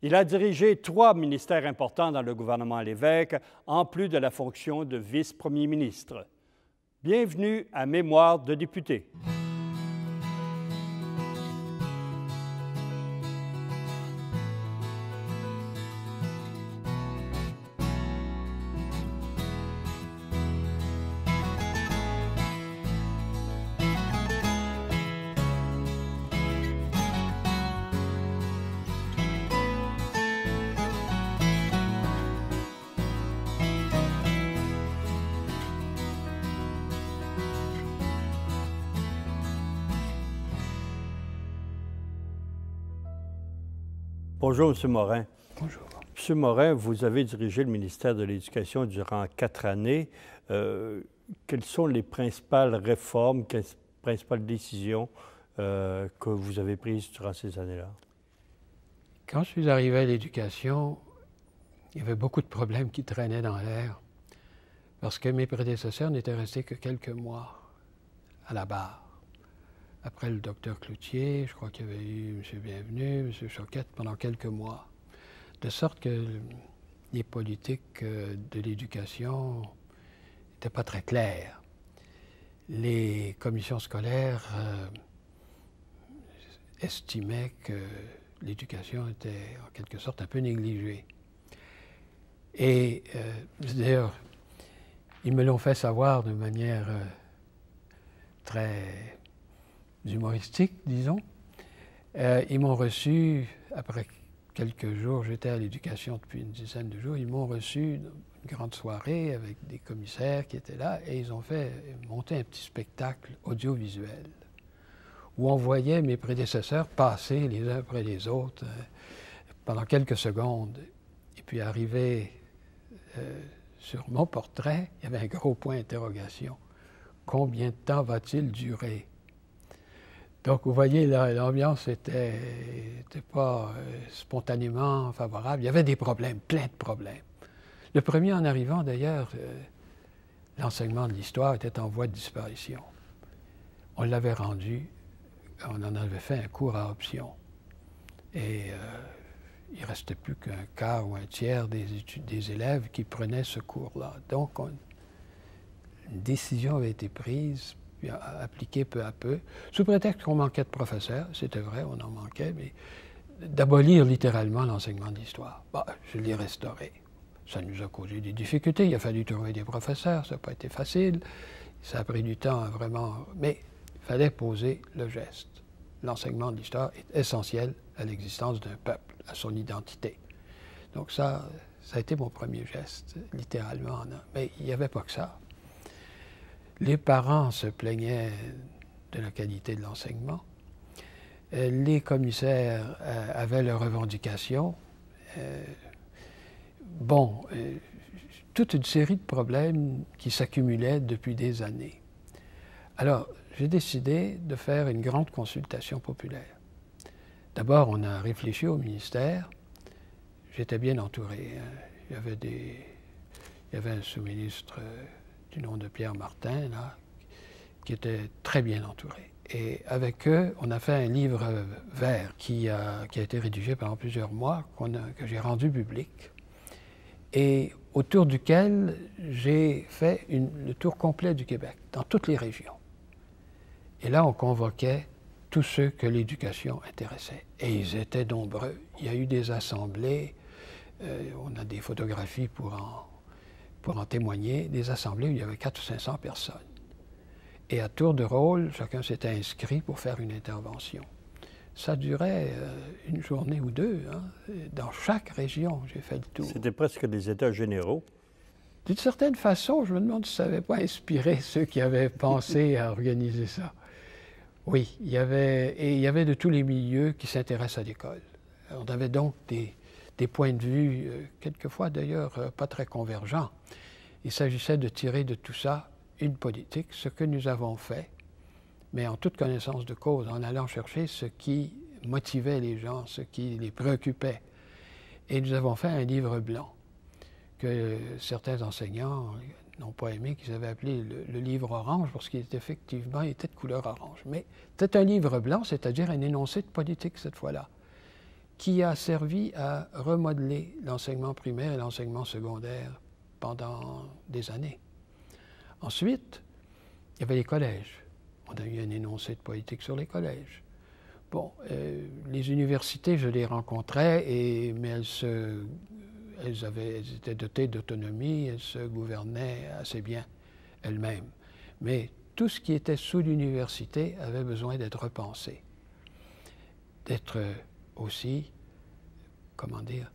Il a dirigé 3 ministères importants dans le gouvernement Lévesque, en plus de la fonction de vice-premier ministre. Bienvenue à Mémoire de député. Bonjour, M. Morin. Bonjour. M. Morin, vous avez dirigé le ministère de l'Éducation durant 4 années. Quelles sont les principales réformes, les principales décisions que vous avez prises durant ces années-là? Quand je suis arrivé à l'Éducation, il y avait beaucoup de problèmes qui traînaient dans l'air parce que mes prédécesseurs n'étaient restés que quelques mois à la barre. Après le docteur Cloutier, je crois qu'il y avait eu M. Bienvenu, M. Choquette pendant quelques mois. De sorte que les politiques de l'éducation n'étaient pas très claires. Les commissions scolaires estimaient que l'éducation était en quelque sorte un peu négligée. Et d'ailleurs, ils me l'ont fait savoir de manière très humoristique, disons. Ils m'ont reçu, après quelques jours, j'étais à l'éducation depuis une dizaine de jours, ils m'ont reçu une grande soirée avec des commissaires qui étaient là et ils ont fait monter un petit spectacle audiovisuel où on voyait mes prédécesseurs passer les uns après les autres pendant quelques secondes. Et puis arrivé sur mon portrait, il y avait un gros point d'interrogation. Combien de temps va-t-il durer? Donc, vous voyez, l'ambiance n'était pas spontanément favorable. Il y avait des problèmes, plein de problèmes. Le premier, en arrivant d'ailleurs, l'enseignement de l'histoire était en voie de disparition. On l'avait rendu, on en avait fait un cours à option. Et il ne restait plus qu'un quart ou un tiers des élèves qui prenaient ce cours-là. Donc, une décision avait été prise, puis appliquée peu à peu, sous prétexte qu'on manquait de professeurs, c'était vrai, on en manquait, mais d'abolir littéralement l'enseignement d'histoire. Bah, je l'ai restauré. Ça nous a causé des difficultés, il a fallu trouver des professeurs, ça n'a pas été facile, ça a pris du temps vraiment, mais il fallait poser le geste. L'enseignement de l'histoire est essentiel à l'existence d'un peuple, à son identité. Donc ça a été mon premier geste, littéralement. Mais il n'y avait pas que ça. Les parents se plaignaient de la qualité de l'enseignement. Les commissaires avaient leurs revendications. Toute une série de problèmes qui s'accumulaient depuis des années. Alors, j'ai décidé de faire une grande consultation populaire. D'abord, on a réfléchi au ministère. J'étais bien entouré. Il y avait un sous-ministre du nom de Pierre Martin, là, qui était très bien entouré. Et avec eux, on a fait un livre vert qui a été rédigé pendant plusieurs mois, que j'ai rendu public, et autour duquel j'ai fait le tour complet du Québec, dans toutes les régions. Et là, on convoquait tous ceux que l'éducation intéressait. Et ils étaient nombreux. Il y a eu des assemblées, on a des photographies pour en témoigner, des assemblées où il y avait 400 ou 500 personnes. Et à tour de rôle, chacun s'était inscrit pour faire une intervention. Ça durait une journée ou deux. Hein. Dans chaque région, j'ai fait le tour. C'était presque des États généraux. D'une certaine façon, je me demande si ça n'avait pas inspiré ceux qui avaient pensé à organiser ça. Oui, il y avait de tous les milieux qui s'intéressent à l'école. On avait donc des points de vue, quelquefois d'ailleurs pas très convergents. Il s'agissait de tirer de tout ça une politique, ce que nous avons fait, mais en toute connaissance de cause, en allant chercher ce qui motivait les gens, ce qui les préoccupait. Et nous avons fait un livre blanc que certains enseignants n'ont pas aimé, qu'ils avaient appelé le livre orange, parce qu'il était effectivement de couleur orange. Mais c'était un livre blanc, c'est-à-dire un énoncé de politique cette fois-là, qui a servi à remodeler l'enseignement primaire et l'enseignement secondaire pendant des années. Ensuite, il y avait les collèges. On a eu un énoncé de politique sur les collèges. Bon, les universités, je les rencontrais, mais elles étaient dotées d'autonomie, elles se gouvernaient assez bien elles-mêmes. Mais tout ce qui était sous l'université avait besoin d'être repensé, d'être aussi, comment dire,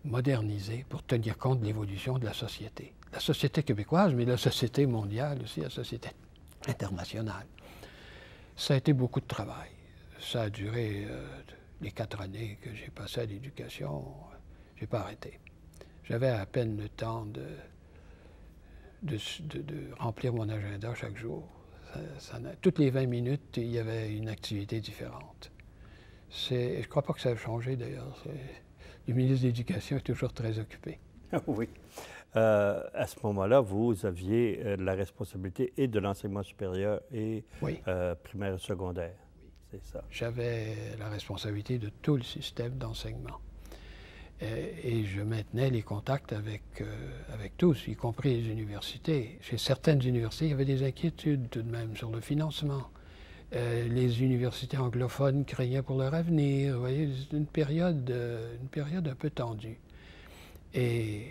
modernisé pour tenir compte de l'évolution de la société. La société québécoise, mais la société mondiale aussi, la société internationale. Ça a été beaucoup de travail. Ça a duré les 4 années que j'ai passées à l'éducation. Je n'ai pas arrêté. J'avais à peine le temps de remplir mon agenda chaque jour. Toutes les 20 minutes, il y avait une activité différente. Je ne crois pas que ça a changé d'ailleurs. Le ministre de l'Éducation est toujours très occupé. Oui. À ce moment-là, vous aviez la responsabilité et de l'enseignement supérieur et oui. Primaire et secondaire. Oui. C'est ça. J'avais la responsabilité de tout le système d'enseignement. Et je maintenais les contacts avec tous, y compris les universités. Chez certaines universités, il y avait des inquiétudes tout de même sur le financement. Les universités anglophones craignaient pour leur avenir. Vous voyez, c'est une période un peu tendue. Et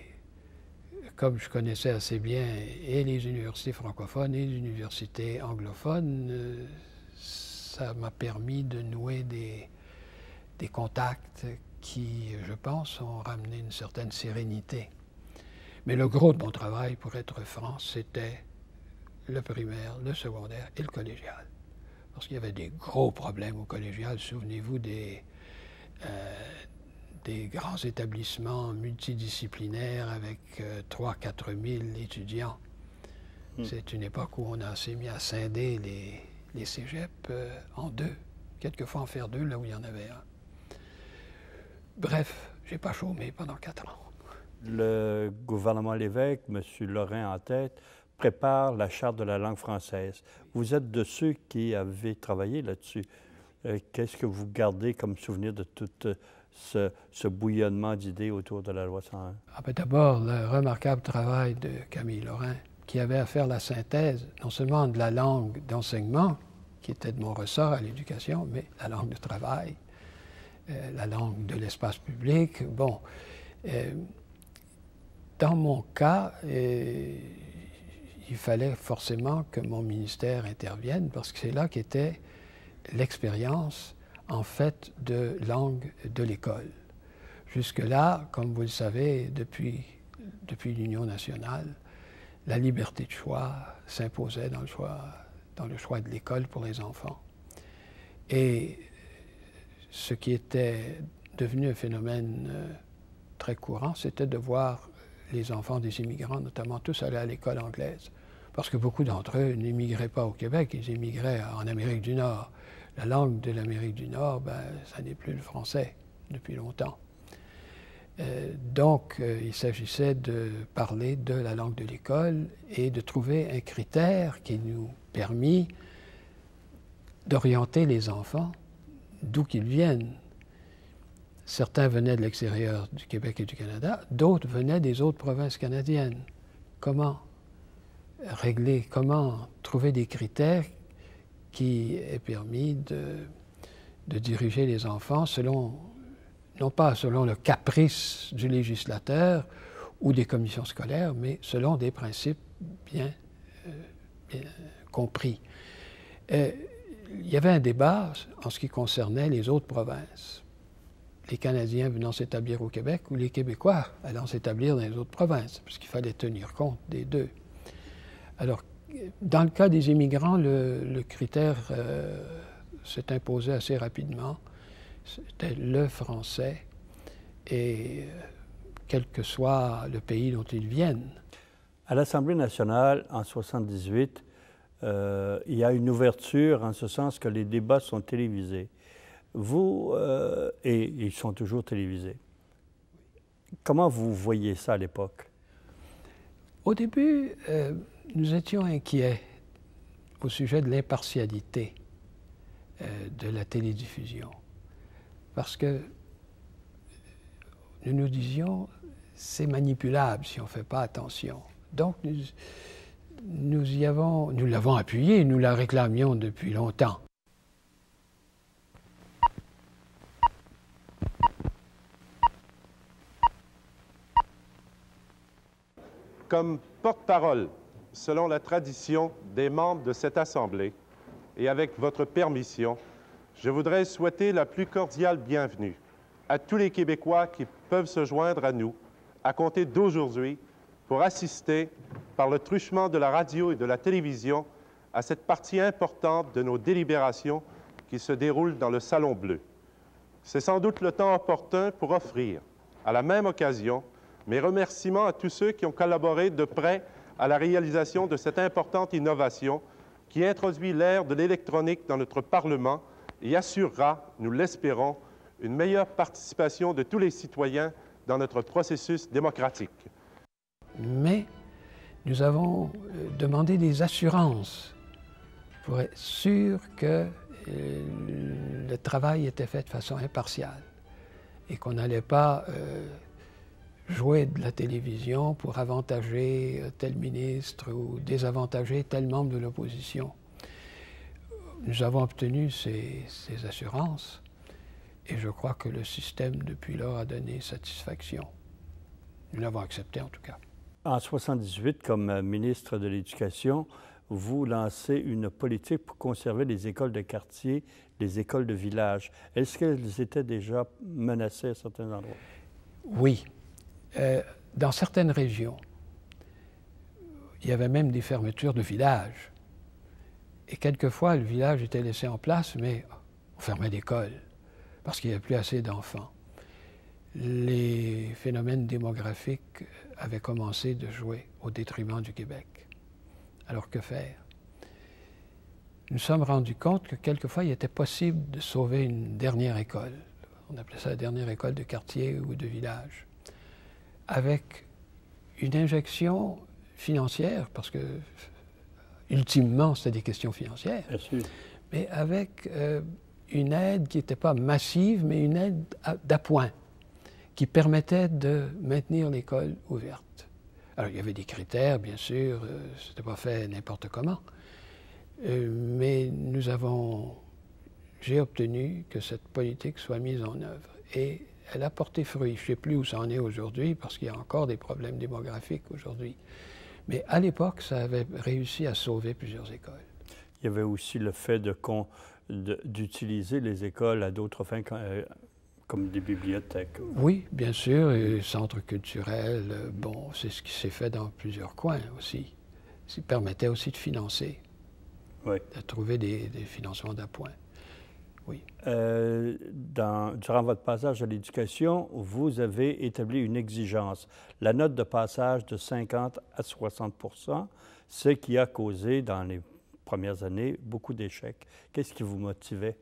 comme je connaissais assez bien et les universités francophones et les universités anglophones, ça m'a permis de nouer des contacts qui, je pense, ont ramené une certaine sérénité. Mais le gros de mon travail, pour être franc, c'était le primaire, le secondaire et le collégial. Parce qu'il y avait des gros problèmes au collégial. Souvenez-vous des grands établissements multidisciplinaires avec 3 000 à 4 000 étudiants. C'est une époque où on a assez mis à scinder les cégeps en 2, quelquefois en faire 2 là où il y en avait un. Bref, j'ai pas chômé pendant 4 ans. Le gouvernement Lévesque, M. Lorrain en tête, prépare la Charte de la langue française. Vous êtes de ceux qui avaient travaillé là-dessus. Qu'est-ce que vous gardez comme souvenir de tout ce bouillonnement d'idées autour de la loi 101? D'abord, le remarquable travail de Camille Lorrain, qui avait à faire la synthèse non seulement de la langue d'enseignement, qui était de mon ressort à l'éducation, mais la langue de travail, la langue de l'espace public. Bon, dans mon cas, il fallait forcément que mon ministère intervienne parce que c'est là qu'était l'expérience, en fait, de langue de l'école. Jusque-là, comme vous le savez, depuis l'Union nationale, la liberté de choix s'imposait dans le choix de l'école pour les enfants. Et ce qui était devenu un phénomène très courant, c'était de voir les enfants des immigrants, notamment tous, aller à l'école anglaise. Parce que beaucoup d'entre eux n'immigraient pas au Québec, ils immigraient en Amérique du Nord. La langue de l'Amérique du Nord, ça n'est plus le français depuis longtemps. Donc, il s'agissait de parler de la langue de l'école et de trouver un critère qui nous permit d'orienter les enfants d'où qu'ils viennent. Certains venaient de l'extérieur du Québec et du Canada, d'autres venaient des autres provinces canadiennes. Comment régler, comment trouver des critères qui aient permis de diriger les enfants selon, non pas selon le caprice du législateur ou des commissions scolaires, mais selon des principes bien compris. Il y avait un débat en ce qui concernait les autres provinces. Les Canadiens venant s'établir au Québec ou les Québécois allant s'établir dans les autres provinces, parce qu'il fallait tenir compte des deux. Alors, dans le cas des immigrants, le critère s'est imposé assez rapidement. C'était le français, et quel que soit le pays dont ils viennent. À l'Assemblée nationale, en 1978, il y a une ouverture en ce sens que les débats sont télévisés. Vous, et ils sont toujours télévisés. Comment vous voyez ça à l'époque? Au début, nous étions inquiets au sujet de l'impartialité de la télédiffusion. parce que nous nous disions, c'est manipulable si on ne fait pas attention. Donc nous l'avons appuyé, nous la réclamions depuis longtemps. Comme porte-parole, selon la tradition des membres de cette Assemblée, et avec votre permission, je voudrais souhaiter la plus cordiale bienvenue à tous les Québécois qui peuvent se joindre à nous à compter d'aujourd'hui pour assister, par le truchement de la radio et de la télévision, à cette partie importante de nos délibérations qui se déroulent dans le Salon Bleu. C'est sans doute le temps opportun pour offrir, à la même occasion, mes remerciements à tous ceux qui ont collaboré de près à la réalisation de cette importante innovation qui introduit l'ère de l'électronique dans notre Parlement et assurera, nous l'espérons, une meilleure participation de tous les citoyens dans notre processus démocratique. Mais nous avons demandé des assurances pour être sûr que le travail était fait de façon impartiale et qu'on n'allait pas jouer de la télévision pour avantager tel ministre ou désavantager tel membre de l'opposition. Nous avons obtenu ces assurances et je crois que le système depuis lors a donné satisfaction. Nous l'avons accepté en tout cas. En 1978, comme ministre de l'Éducation, vous lancez une politique pour conserver les écoles de quartier, les écoles de village. Est-ce qu'elles étaient déjà menacées à certains endroits? Oui. Dans certaines régions, il y avait même des fermetures de villages. Et quelquefois, le village était laissé en place, mais on fermait l'école parce qu'il n'y avait plus assez d'enfants. Les phénomènes démographiques avaient commencé de jouer au détriment du Québec. Alors que faire? Nous nous sommes rendus compte que quelquefois, il était possible de sauver une dernière école. On appelait ça la dernière école de quartier ou de village. Avec une injection financière, parce que, ultimement, c'était des questions financières, mais avec une aide qui n'était pas massive, mais une aide d'appoint, qui permettait de maintenir l'école ouverte. Alors, il y avait des critères, bien sûr, ce n'était pas fait n'importe comment, mais j'ai obtenu que cette politique soit mise en œuvre. Et elle a porté fruit. Je ne sais plus où ça en est aujourd'hui, parce qu'il y a encore des problèmes démographiques aujourd'hui. Mais à l'époque, ça avait réussi à sauver plusieurs écoles. Il y avait aussi le fait d'utiliser les écoles à d'autres fins comme des bibliothèques. Oui, bien sûr, et centres culturels, bon, c'est ce qui s'est fait dans plusieurs coins aussi. Ça permettait aussi de financer, oui, de trouver des financements d'appoint. Oui. Durant votre passage à l'éducation, vous avez établi une exigence, la note de passage de 50 à 60 %, ce qui a causé, dans les premières années, beaucoup d'échecs. Qu'est-ce qui vous motivait?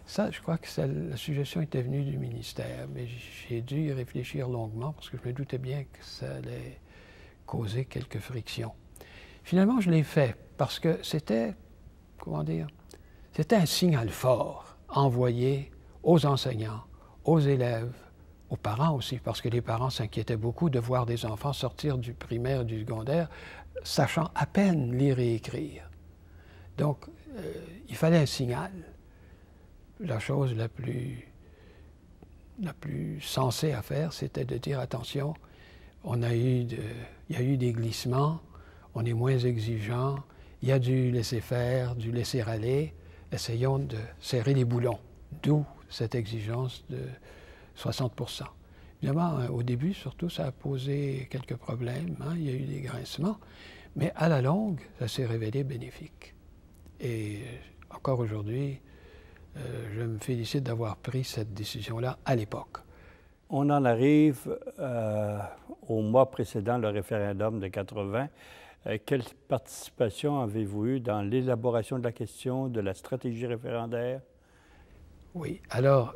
Ça, je crois que la suggestion était venue du ministère, mais j'ai dû y réfléchir longuement parce que je me doutais bien que ça allait causer quelques frictions. Finalement, je l'ai fait parce que c'était, comment dire, c'était un signal fort envoyé aux enseignants, aux élèves, aux parents aussi, parce que les parents s'inquiétaient beaucoup de voir des enfants sortir du primaire et du secondaire, sachant à peine lire et écrire. Donc, il fallait un signal. La chose la plus sensée à faire, c'était de dire, attention, il y a eu des glissements, on est moins exigeant, il y a du laisser-faire, du laisser-aller, essayons de serrer les boulons, d'où cette exigence de 60 %. Évidemment, au début, surtout, ça a posé quelques problèmes, hein, il y a eu des grincements, mais à la longue, ça s'est révélé bénéfique. Et encore aujourd'hui, je me félicite d'avoir pris cette décision-là à l'époque. On en arrive au mois précédent le référendum de 80. Quelle participation avez-vous eue dans l'élaboration de la question, de la stratégie référendaire? Oui, alors,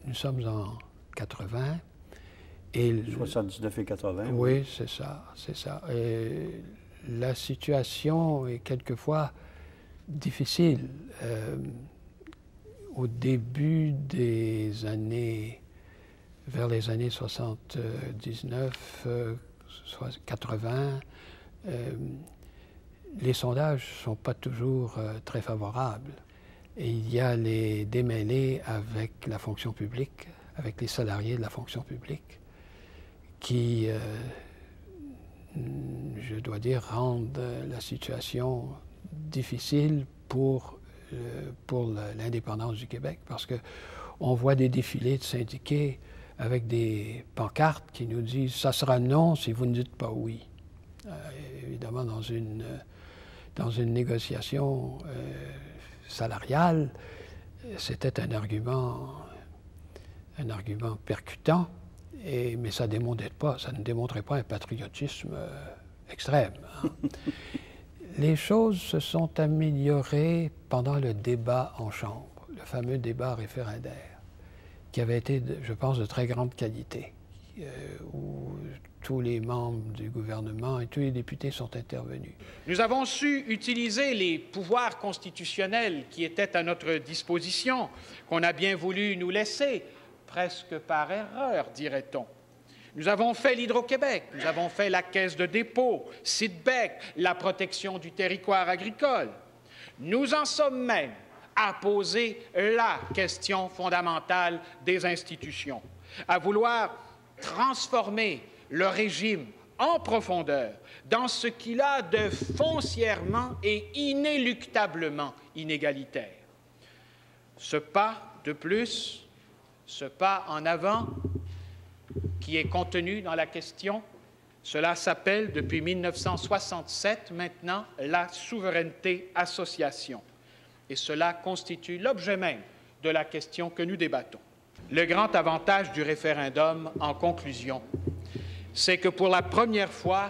nous sommes en 80. Et 79 et 80. Oui, c'est ça, c'est ça. Et la situation est quelquefois difficile. au début des années, vers les années 79, 80, les sondages ne sont pas toujours très favorables. Et il y a les démêlés avec la fonction publique, avec les salariés de la fonction publique, qui, je dois dire, rendent la situation difficile pour l'indépendance du Québec, parce qu'on voit des défilés de syndiqués avec des pancartes qui nous disent « ça sera non si vous ne dites pas oui ». Évidemment, dans une négociation salariale, c'était un argument percutant, mais ça ne démontrait pas un patriotisme extrême. Hein. Les choses se sont améliorées pendant le débat en Chambre, le fameux débat référendaire, qui avait été, je pense, de très grande qualité, où tous les membres du gouvernement et tous les députés sont intervenus. Nous avons su utiliser les pouvoirs constitutionnels qui étaient à notre disposition, qu'on a bien voulu nous laisser, presque par erreur, dirait-on. Nous avons fait l'Hydro-Québec, nous avons fait la Caisse de dépôt, SIDBEC, la protection du territoire agricole. Nous en sommes même à poser la question fondamentale des institutions, à vouloir transformer le régime en profondeur dans ce qu'il a de foncièrement et inéluctablement inégalitaire. Ce pas de plus, ce pas en avant qui est contenu dans la question, cela s'appelle depuis 1967 maintenant la souveraineté association. Et cela constitue l'objet même de la question que nous débattons. Le grand avantage du référendum, en conclusion, c'est que pour la première fois,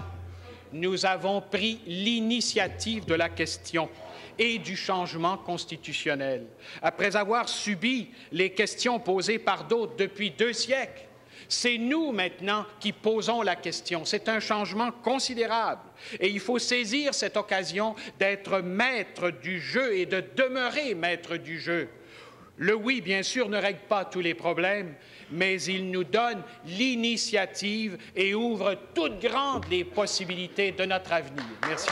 nous avons pris l'initiative de la question et du changement constitutionnel. Après avoir subi les questions posées par d'autres depuis 2 siècles, c'est nous maintenant qui posons la question. C'est un changement considérable et il faut saisir cette occasion d'être maître du jeu et de demeurer maître du jeu. Le oui, bien sûr, ne règle pas tous les problèmes, mais il nous donne l'initiative et ouvre toutes grandes les possibilités de notre avenir. Merci.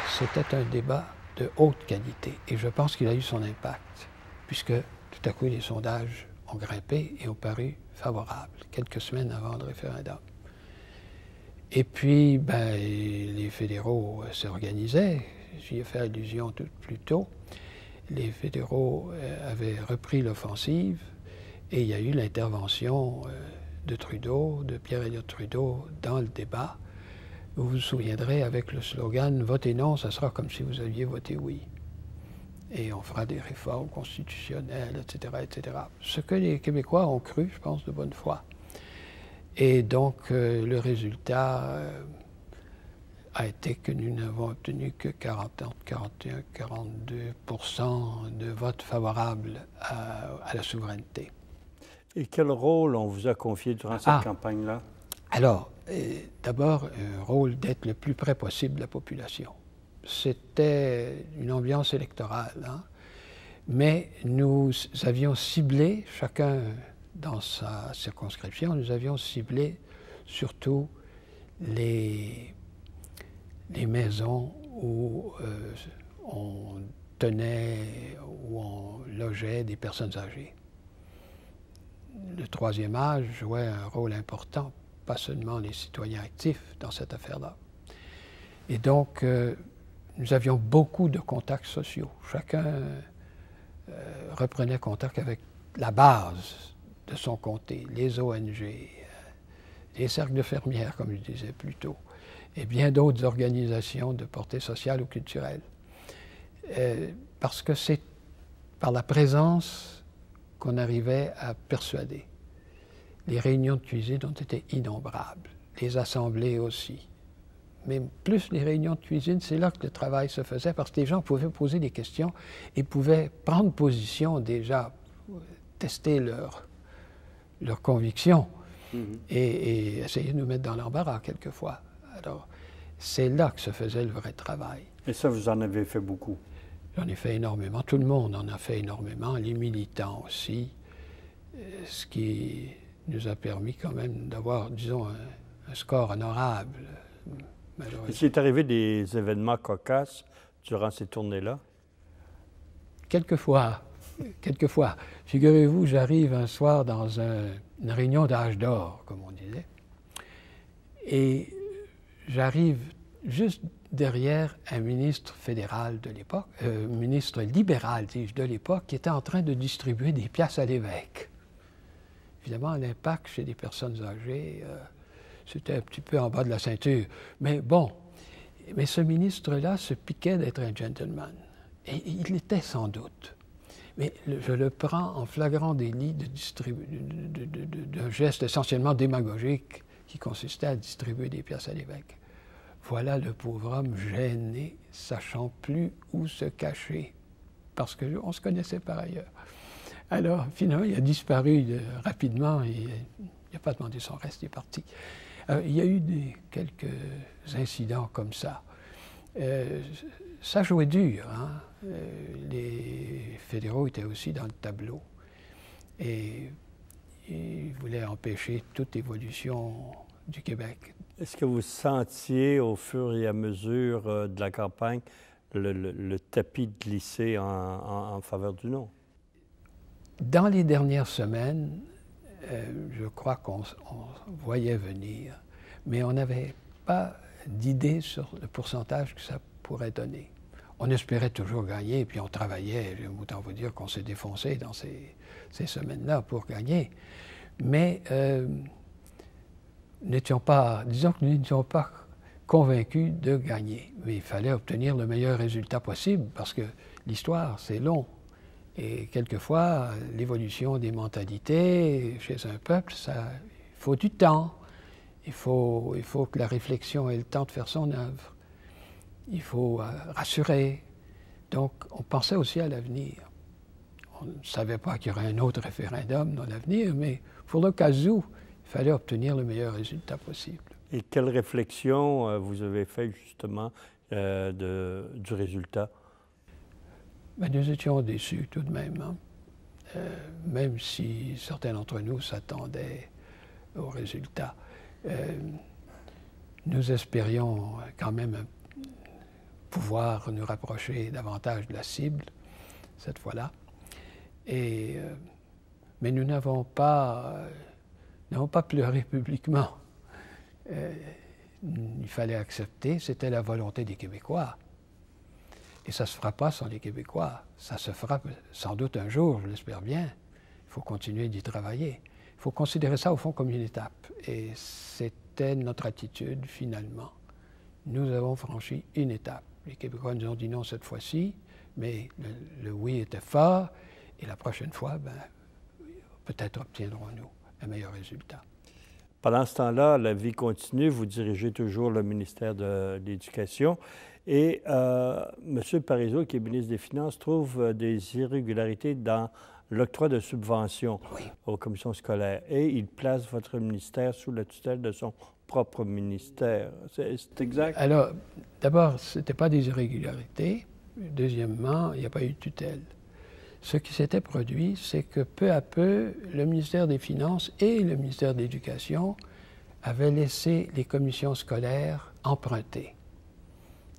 C'était un débat de haute qualité et je pense qu'il a eu son impact, puisque tout à coup les sondages ont grimpé et ont paru favorables, quelques semaines avant le référendum. Et puis, les fédéraux s'organisaient, j'y ai fait allusion tout plus tôt, les fédéraux avaient repris l'offensive et il y a eu l'intervention de Trudeau, de Pierre-Éliott Trudeau dans le débat. Vous vous souviendrez avec le slogan « Votez non, ça sera comme si vous aviez voté oui ». Et on fera des réformes constitutionnelles, etc., etc. Ce que les Québécois ont cru, je pense, de bonne foi. Et donc, le résultat a été que nous n'avons obtenu que 41-42% de votes favorables à la souveraineté. Et quel rôle on vous a confié durant cette campagne-là? Alors, d'abord, un rôle d'être le plus près possible de la population. C'était une ambiance électorale, hein? Mais nous avions ciblé, chacun dans sa circonscription, nous avions ciblé surtout les maisons où on tenait, où on logeait des personnes âgées. Le troisième âge jouait un rôle important, pas seulement les citoyens actifs dans cette affaire-là. Et donc, nous avions beaucoup de contacts sociaux. Chacun reprenait contact avec la base de son comté, les ONG, les cercles de fermières, comme je disais plus tôt, et bien d'autres organisations de portée sociale ou culturelle. Parce que c'est par la présence qu'on arrivait à persuader. Les réunions de cuisine ont été innombrables, les assemblées aussi. Mais plus les réunions de cuisine, c'est là que le travail se faisait, parce que les gens pouvaient poser des questions et pouvaient prendre position déjà, tester leurs convictions et essayer de nous mettre dans l'embarras quelquefois. Alors, c'est là que se faisait le vrai travail. Et ça, vous en avez fait beaucoup? J'en ai fait énormément. Tout le monde en a fait énormément, les militants aussi, ce qui nous a permis quand même d'avoir, disons, un score honorable, malheureusement. Est-ce qu'il est arrivé des événements cocasses durant ces tournées-là? Quelquefois. Figurez-vous, j'arrive un soir dans une réunion d'âge d'or, comme on disait, et j'arrive juste derrière un ministre fédéral de l'époque, ministre libéral, dis-je, de l'époque, qui était en train de distribuer des pièces à l'évêque. Évidemment, l'impact chez des personnes âgées, c'était un petit peu en bas de la ceinture. Mais bon, mais ce ministre-là se piquait d'être un gentleman. Et il l'était sans doute. Mais je le prends en flagrant délit d'un geste essentiellement démagogique qui consistait à distribuer des pièces à l'évêque. Voilà le pauvre homme gêné, sachant plus où se cacher, parce qu'on se connaissait par ailleurs. Alors, finalement, il a disparu rapidement et il n'a pas demandé son reste, il est parti. Il y a eu quelques incidents comme ça. Ça jouait dur, hein? Les fédéraux étaient aussi dans le tableau et ils voulaient empêcher toute évolution du Québec. Est-ce que vous sentiez au fur et à mesure de la campagne le tapis glissé en faveur du non? Dans les dernières semaines, je crois qu'on voyait venir, mais on n'avait pas d'idée sur le pourcentage que ça pourrait donner. On espérait toujours gagner, puis on travaillait. Autant vous dire qu'on s'est défoncé dans ces semaines-là pour gagner. Mais disons que nous n'étions pas convaincus de gagner. Mais il fallait obtenir le meilleur résultat possible, parce que l'histoire, c'est long. Et quelquefois, l'évolution des mentalités chez un peuple, il faut du temps. Il faut que la réflexion ait le temps de faire son œuvre. Il faut rassurer. Donc, on pensait aussi à l'avenir. On ne savait pas qu'il y aurait un autre référendum dans l'avenir, mais pour le cas où, il fallait obtenir le meilleur résultat possible. Et quelle réflexion vous avez fait justement du résultat? Ben, nous étions déçus tout de même, hein? Même si certains d'entre nous s'attendaient au résultat. Nous espérions quand même pouvoir nous rapprocher davantage de la cible, cette fois-là. Mais nous n'avons pas pleuré publiquement. Il fallait accepter, c'était la volonté des Québécois. Et ça ne se fera pas sans les Québécois. Ça se fera sans doute un jour, je l'espère bien. Il faut continuer d'y travailler. Il faut considérer ça, au fond, comme une étape. Et c'était notre attitude, finalement. Nous avons franchi une étape. Les Québécois nous ont dit non cette fois-ci, mais le oui était fort. Et la prochaine fois, peut-être obtiendrons-nous un meilleur résultat. Pendant ce temps-là, la vie continue. Vous dirigez toujours le ministère de l'Éducation. Et M. Parizeau, qui est ministre des Finances, trouve des irrégularités dans l'octroi de subventions aux commissions scolaires. Et il place votre ministère sous la tutelle de son propre ministère. C'est exact? Alors, d'abord, ce n'était pas des irrégularités. Deuxièmement, il n'y a pas eu de tutelle. Ce qui s'était produit, c'est que peu à peu, le ministère des Finances et le ministère de l'Éducation avaient laissé les commissions scolaires emprunter.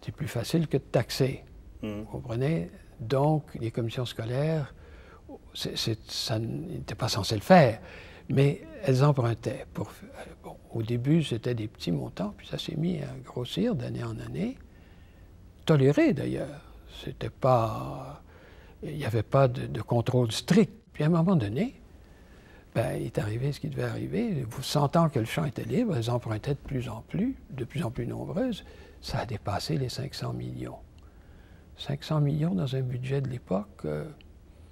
C'est plus facile que de taxer, vous comprenez? Donc, les commissions scolaires, ça n'était pas censé le faire, mais elles empruntaient. Au début, c'était des petits montants, puis ça s'est mis à grossir d'année en année, toléré d'ailleurs. C'était pas... Il n'y avait pas de contrôle strict. Puis à un moment donné, il est arrivé ce qui devait arriver. Vous sentant que le champ était libre, elles empruntaient de plus en plus nombreuses. Ça a dépassé les 500 millions. 500 millions dans un budget de l'époque,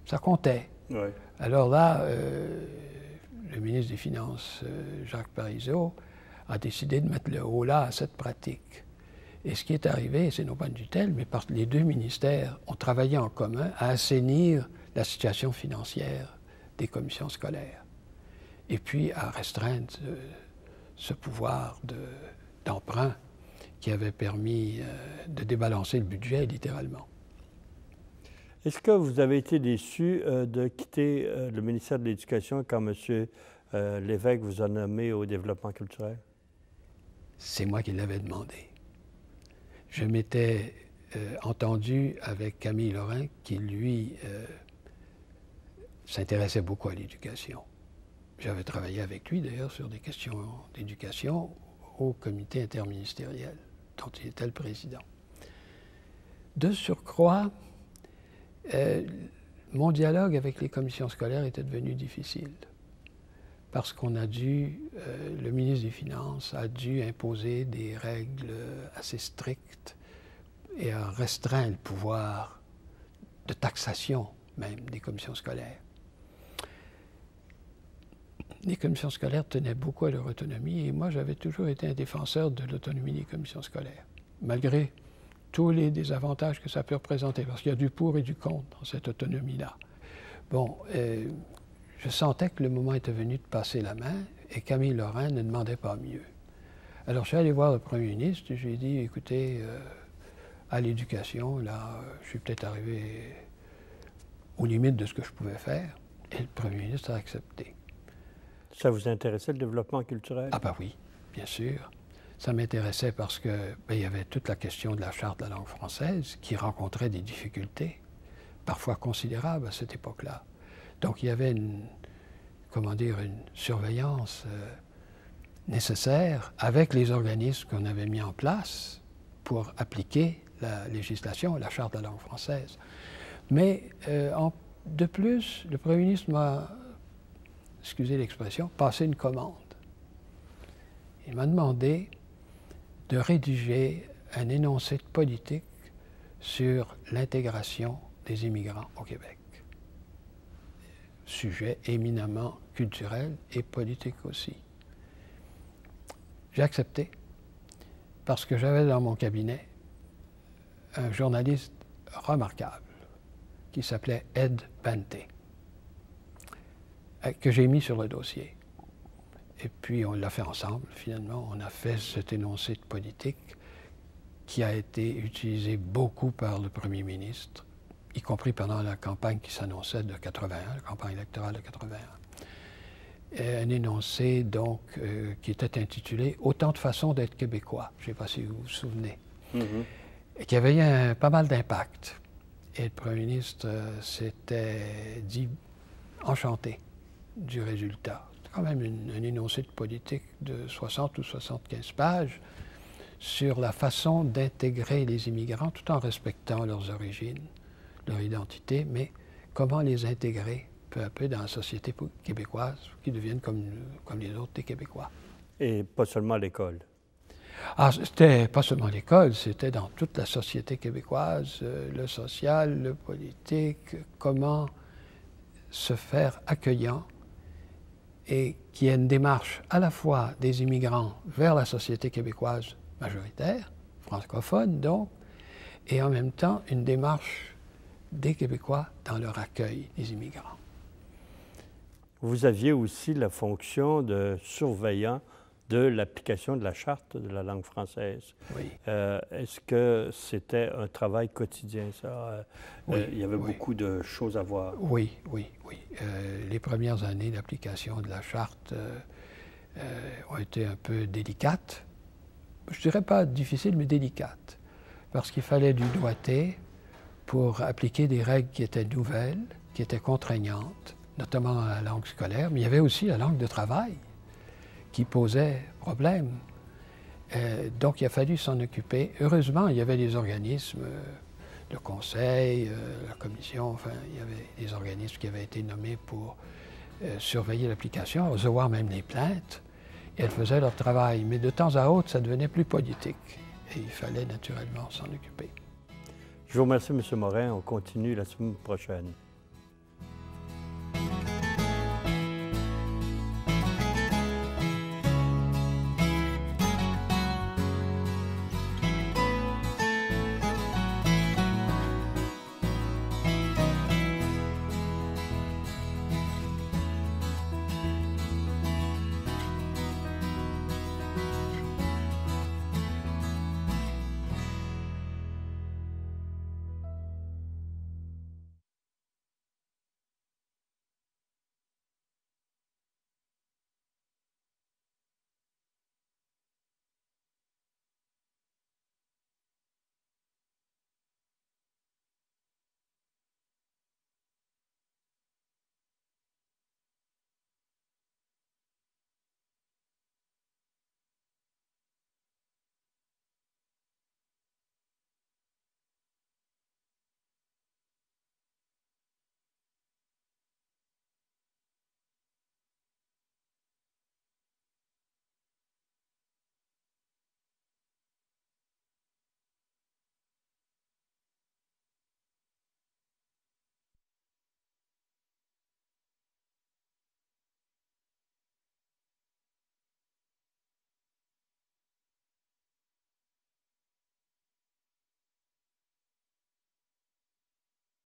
ça comptait. Oui. Alors là, le ministre des Finances, Jacques Parizeau, a décidé de mettre le haut là à cette pratique. Et ce qui est arrivé, c'est non pas une tutelle, mais parce que les deux ministères ont travaillé en commun à assainir la situation financière des commissions scolaires. Et puis à restreindre ce pouvoir d'emprunt qui avait permis de débalancer le budget, littéralement. Est-ce que vous avez été déçu de quitter le ministère de l'Éducation quand M. Lévesque vous a nommé au développement culturel? C'est moi qui l'avais demandé. Je m'étais entendu avec Camille Lorrain, qui, lui, s'intéressait beaucoup à l'éducation. J'avais travaillé avec lui, d'ailleurs, sur des questions d'éducation au comité interministériel, dont il était le président. De surcroît, mon dialogue avec les commissions scolaires était devenu difficile parce qu'on a dû, le ministre des Finances a dû imposer des règles assez strictes et a restreint le pouvoir de taxation même des commissions scolaires. Les commissions scolaires tenaient beaucoup à leur autonomie et moi j'avais toujours été un défenseur de l'autonomie des commissions scolaires, malgré tous les désavantages que ça peut représenter, parce qu'il y a du pour et du contre dans cette autonomie-là. Bon, je sentais que le moment était venu de passer la main, et Camille Lorrain ne demandait pas mieux. Alors je suis allé voir le premier ministre, et je lui ai dit, écoutez, à l'éducation, là, je suis peut-être arrivé aux limites de ce que je pouvais faire, et le premier ministre a accepté. Ça vous intéressait, le développement culturel? Ah ben oui, bien sûr. Ça m'intéressait parce que il y avait toute la question de la charte de la langue française qui rencontrait des difficultés, parfois considérables à cette époque-là. Donc il y avait une surveillance nécessaire avec les organismes qu'on avait mis en place pour appliquer la législation, la charte de la langue française. Mais de plus, le Premier ministre m'a, excusez l'expression, passé une commande. Il m'a demandé de rédiger un énoncé de politique sur l'intégration des immigrants au Québec. Sujet éminemment culturel et politique aussi. J'ai accepté parce que j'avais dans mon cabinet un journaliste remarquable qui s'appelait Ed Banté, que j'ai mis sur le dossier. Et puis on l'a fait ensemble, finalement. On a fait cet énoncé de politique qui a été utilisé beaucoup par le Premier ministre, y compris pendant la campagne qui s'annonçait de 81, la campagne électorale de 81. Et un énoncé, donc, qui était intitulé « Autant de façons d'être québécois ». Je ne sais pas si vous vous souvenez. Et qui avait eu pas mal d'impact. Et le Premier ministre s'était dit enchanté du résultat. Quand même un énoncé de politique de 60 ou 75 pages sur la façon d'intégrer les immigrants tout en respectant leurs origines, leur identité, mais comment les intégrer peu à peu dans la société québécoise, qui deviennent comme les autres des Québécois. Et pas seulement à l'école. Ah, c'était pas seulement l'école, c'était dans toute la société québécoise, le social, le politique, comment se faire accueillant et qu'il y ait une démarche à la fois des immigrants vers la société québécoise majoritaire, francophone donc, et en même temps une démarche des Québécois dans leur accueil des immigrants. Vous aviez aussi la fonction de surveillant de l'application de la charte de la langue française. Oui. Est-ce que c'était un travail quotidien, ça? Oui, il y avait beaucoup de choses à voir. Oui, oui, oui. Les premières années d'application de la charte ont été un peu délicates. Je ne dirais pas difficiles, mais délicates. Parce qu'il fallait du doigté pour appliquer des règles qui étaient nouvelles, qui étaient contraignantes, notamment dans la langue scolaire, mais il y avait aussi la langue de travail qui posait problème. Donc, il a fallu s'en occuper. Heureusement, il y avait des organismes, le conseil, la commission, enfin, il y avait des organismes qui avaient été nommés pour surveiller l'application, recevoir même les plaintes, et elles faisaient leur travail. Mais de temps à autre, ça devenait plus politique, et il fallait naturellement s'en occuper. Je vous remercie, M. Morin. On continue la semaine prochaine.